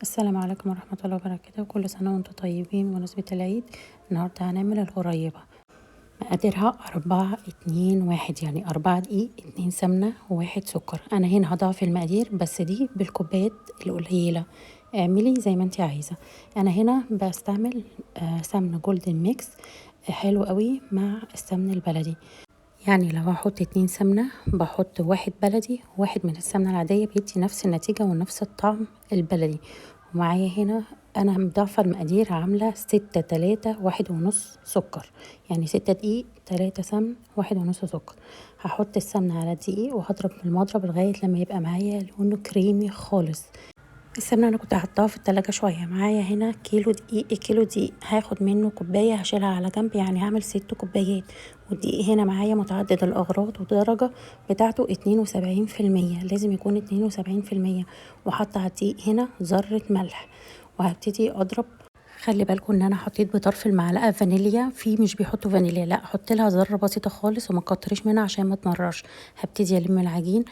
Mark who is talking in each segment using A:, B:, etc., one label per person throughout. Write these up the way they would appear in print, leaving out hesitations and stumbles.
A: السلام عليكم ورحمة الله وبركاته. كل سنة وانتم طيبين بمناسبة العيد. النهاردة هنعمل الغريبة. مقاديرها 4 2 1، يعني 4 دقيق 2 سمنة و1 سكر. أنا هنا هضاعف المقادير بس دي بالكوبايات القليلة، اعملي زي ما انت عايزة. أنا هنا بستعمل سمنة جولدن ميكس، حلو قوي مع السمن البلدي. يعني لو هحط 2 سمنة بحط 1 بلدي و1 من السمنة العادية، بيدي نفس النتيجة ونفس الطعم البلدي. ومعايا هنا أنا مضاعفة المقادير، عاملة 6 3 1 ونص سكر، يعني 6 دقيق 3 سمن 1 ونص سكر. هحط السمنة على الدقيق وهضرب بالمضرب لغاية لما يبقى معايا لونه كريمي خالص. السمنة انا كنت هحطها في التلاجة شوية. معايا هنا كيلو دقيق، الكيلو دقيق هاخد منه كوباية هشيلها على جنب، يعني هعمل 6 كوبايات. والدقيق هنا معايا متعدد الاغراض والدرجة بتاعته 72%، لازم يكون 72%. وحط على الدقيق هنا ذرة ملح وهبتدي اضرب. خلي بالكم ان انا حطيت بطرف المعلقه فانيليا، في مش بيحطوا فانيليا، لا احط لها ذره بسيطه خالص وما تكتريش منها عشان ما تمررش. هبتدي الم العجين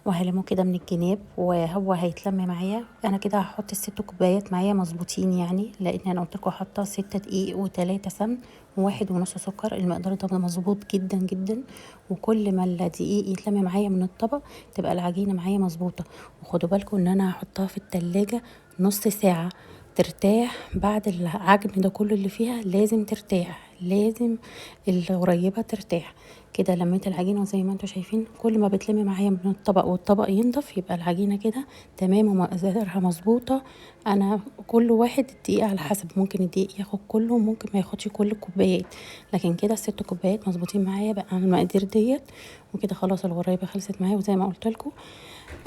A: وهلمه كده من الجناب وهو هيتلم معايا. انا كده هحط ال6 كوبايات معايا مظبوطين، يعني لان انا قلت لكم حاطه 6 دقيق و3 سمن و1 ونص سكر. المقدار ده مظبوط جدا جدا. وكل ما الدقيق يتلم معايا من الطبق تبقى العجينه معايا مظبوطه. وخدوا بالكم ان انا هحطها في التلاجة نص ساعه ترتاح. بعد العجن ده كله اللي فيها لازم ترتاح، لازم الغريبة ترتاح. كده لميت العجينة زي ما انتوا شايفين، كل ما بتلم معايا من الطبق والطبق ينضف يبقى العجينة كده تمام ومقدارها مظبوطة. انا كل واحد الدقيق على حسب، ممكن الدقيق ياخد كله وممكن ما ياخدش كل الكوبايات، لكن كده ال6 كوبايات مظبوطين معايا بقى على المقادير ديت. وكده خلاص الغريبة خلصت معايا. وزي ما قلت لكم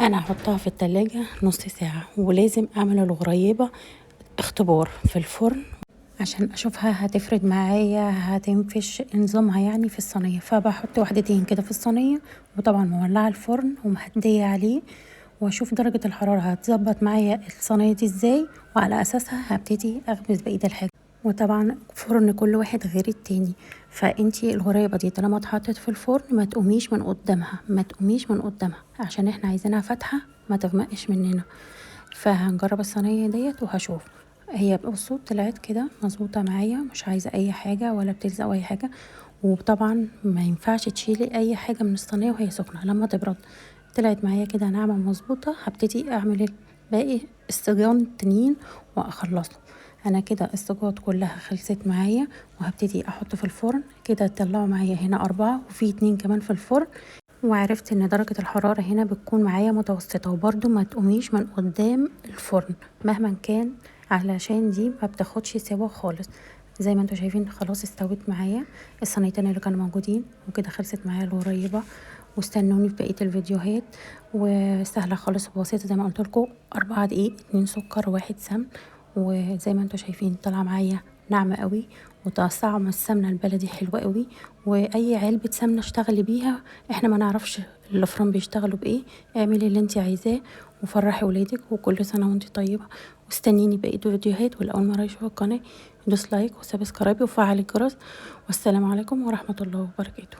A: انا هحطها في التلاجة نص ساعة، ولازم اعمل الغريبة اختبار في الفرن عشان اشوفها هتفرد معايا هتنفش نظامها يعني في الصينيه. فبحط 1 كده في الصينيه، وطبعا مولعه الفرن ومهديه عليه، واشوف درجه الحراره هتظبط معايا الصينيه دي ازاي، وعلى اساسها هبتدي اخبز بقيه الحاجه. وطبعا فرن كل واحد غير التاني. فانتي الغريبه دي طالما اتحطت في الفرن ما تقوميش من قدامها، ما تقوميش من قدامها، عشان احنا عايزينها فاتحه ما تغمقش مننا. فهنجرب الصينيه ديت وهشوف. هي بصوا طلعت كده مظبوطه معايا، مش عايزه اي حاجه ولا بتلزق اي حاجه. وطبعا ما ينفعش تشيلي اي حاجه من الصينيه وهي سخنه، لما تبرد. طلعت معايا كده ناعمه مظبوطه. هبتدي اعمل باقي الصاجين التانيين واخلصهم. انا كده الصاجات كلها خلصت معايا، وهبتدي احط في الفرن. كده طلعوا معايا هنا 4 وفي 2 كمان في الفرن. وعرفت ان درجة الحرارة هنا بتكون معايا متوسطة، وبرده ما تقوميش من قدام الفرن مهما كان، علشان دي ما بتاخدش سوا خالص. زي ما انتوا شايفين خلاص استوت معايا الصينيتين اللي كانوا موجودين. وكده خلصت معايا الغريبة. واستنوني في بقية الفيديوهات. وسهلة خالص وبسيطة زي ما قلت لكم، 4 دقيق 2 سكر 1 سمن. وزي ما انتوا شايفين طالعة معايا ناعمة قوي، وطعم السمنة البلدي حلوة قوي. واي علبة سمنة اشتغلي بيها، احنا ما نعرفش الافران بيشتغلوا بايه. اعملي اللي انت عايزاه وفرحي ولادك، وكل سنة وانت طيبة. واستنيني بقية الفيديوهات. والاول مرة يشوفوا القناة يدوس لايك وسبسكرايب وفعل الجرس. والسلام عليكم ورحمة الله وبركاته.